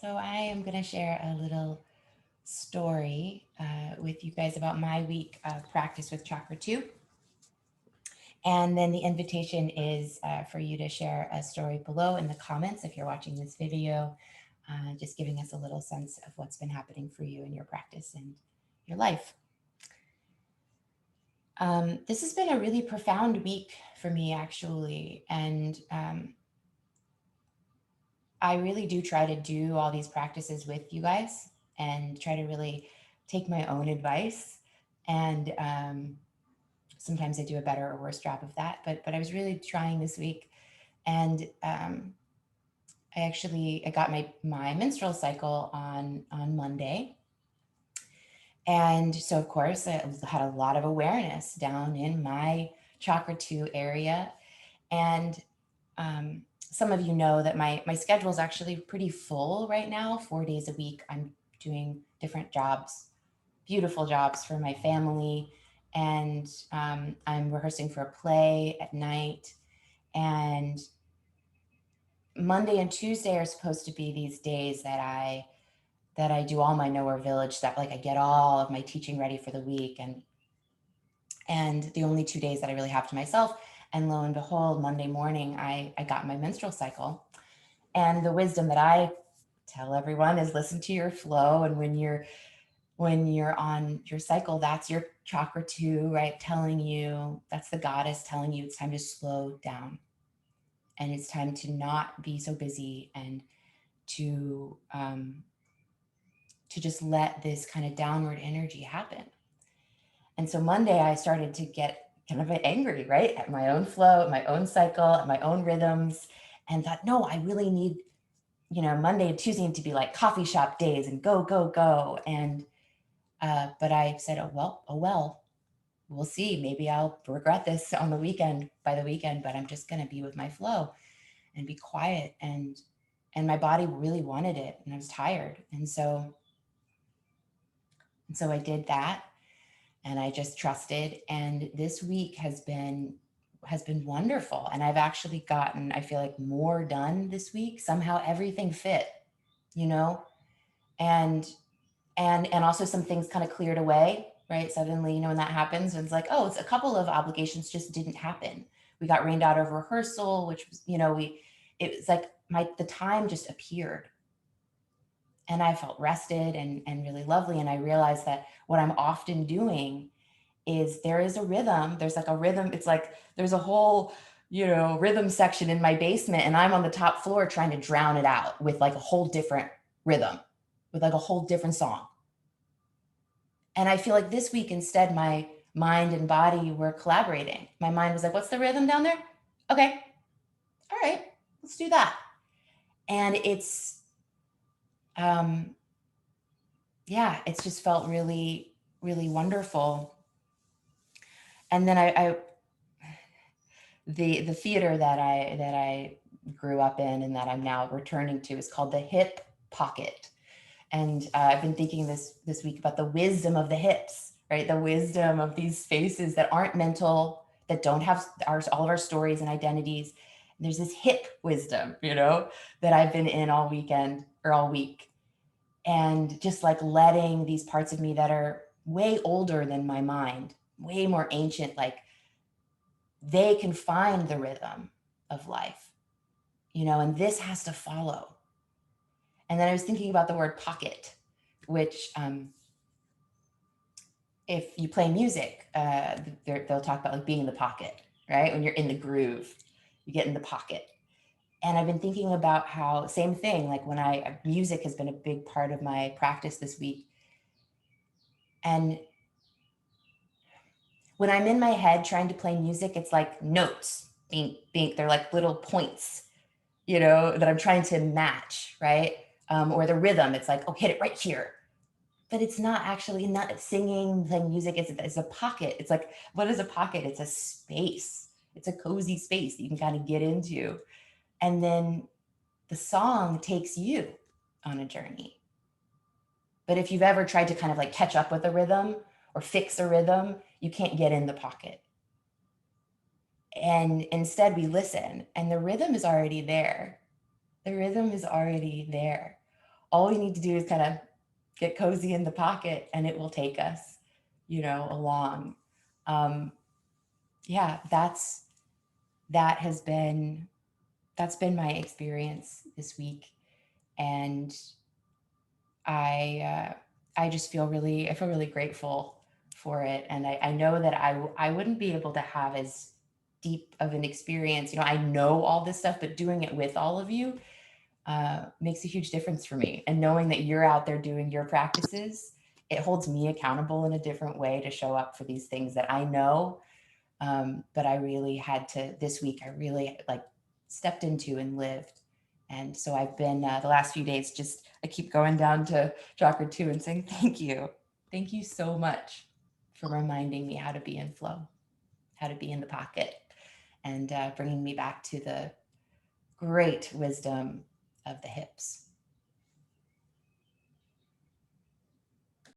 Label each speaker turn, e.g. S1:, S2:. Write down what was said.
S1: So I am going to share a little story with you guys about my week of practice with Chakra II. And then the invitation is for you to share a story below in the comments if you're watching this video, just giving us a little sense of what's been happening for you in your practice and your life. This has been a really profound week for me, actually. And I really do try to do all these practices with you guys and try to really take my own advice. And sometimes I do a better or worse job of that. But I was really trying this week, and I got my menstrual cycle on Monday, and so of course I had a lot of awareness down in my chakra 2 area, and some of you know that my schedule is actually pretty full right now. 4 days a week, I'm doing different jobs, beautiful jobs for my family, and I'm rehearsing for a play at night. And Monday and Tuesday are supposed to be these days that I do all my Nowhere Village stuff. Like I get all of my teaching ready for the week, and the only 2 days that I really have to myself. And lo and behold, Monday morning, I got my menstrual cycle. And the wisdom that I tell everyone is listen to your flow. And when you're on your cycle, that's your chakra 2, right? Telling you, that's the goddess telling you it's time to slow down. And it's time to not be so busy, and to just let this kind of downward energy happen. And so Monday, I started to get kind of angry, right? At my own flow, at my own cycle, at my own rhythms, and thought, no, I really need, Monday and Tuesday need to be like coffee shop days and go, go, go. And, but I said, oh well, we'll see. Maybe I'll regret this on the weekend, by the weekend, but I'm just going to be with my flow and be quiet. And my body really wanted it, and I was tired. And so I did that, and I just trusted. And this week has been wonderful. And I've actually gotten, I feel like, more done this week. Somehow everything fit, you know, and and also some things kind of cleared away, right? Suddenly, when that happens, it's like, oh, it's a couple of obligations just didn't happen. We got rained out of rehearsal, which was, it was like the time just appeared, and I felt rested and really lovely. And I realized that what I'm often doing is there is a rhythm. There's like a rhythm. It's like there's a whole, rhythm section in my basement, and I'm on the top floor trying to drown it out with like a whole different rhythm, with like a whole different song. And I feel like this week, instead, my mind and body were collaborating. My mind was like, what's the rhythm down there? Okay. All right. Let's do that. And um, yeah, it's just felt really, really wonderful. And then the theater that I grew up in and that I'm now returning to is called the Hip Pocket. And I've been thinking this week about the wisdom of the hips, right? The wisdom of these spaces that aren't mental, that don't have all of our stories and identities. And there's this hip wisdom, that I've been in all weekend or all week. And just like letting these parts of me that are way older than my mind, way more ancient, like they can find the rhythm of life, and this has to follow. And then I was thinking about the word pocket, which, if you play music, they'll talk about like being in the pocket, right? When you're in the groove, you get in the pocket. And I've been thinking about how, same thing, like music has been a big part of my practice this week. And when I'm in my head trying to play music, it's like notes, bink, bink. They're like little points, that I'm trying to match, right? Or the rhythm, it's like, oh, hit it right here. But it's not actually, not singing, playing music. It's a pocket. It's like, what is a pocket? It's a space. It's a cozy space that you can kind of get into. And then the song takes you on a journey. But if you've ever tried to kind of like catch up with a rhythm or fix a rhythm, you can't get in the pocket. And instead we listen, and the rhythm is already there. The rhythm is already there. all we need to do is kind of get cozy in the pocket and it will take us, along. Um, yeah, that has been that's been my experience this week, and I I just I feel really grateful for it, and I know that I wouldn't be able to have as deep of an experience. I know all this stuff, but doing it with all of you makes a huge difference for me. And knowing that you're out there doing your practices, it holds me accountable in a different way to show up for these things that I know. But I really had to this week. I really like stepped into and lived. And so I've been the last few days just I keep going down to Chakra 2 and saying thank you so much for reminding me how to be in flow, how to be in the pocket, and bringing me back to the great wisdom of the hips.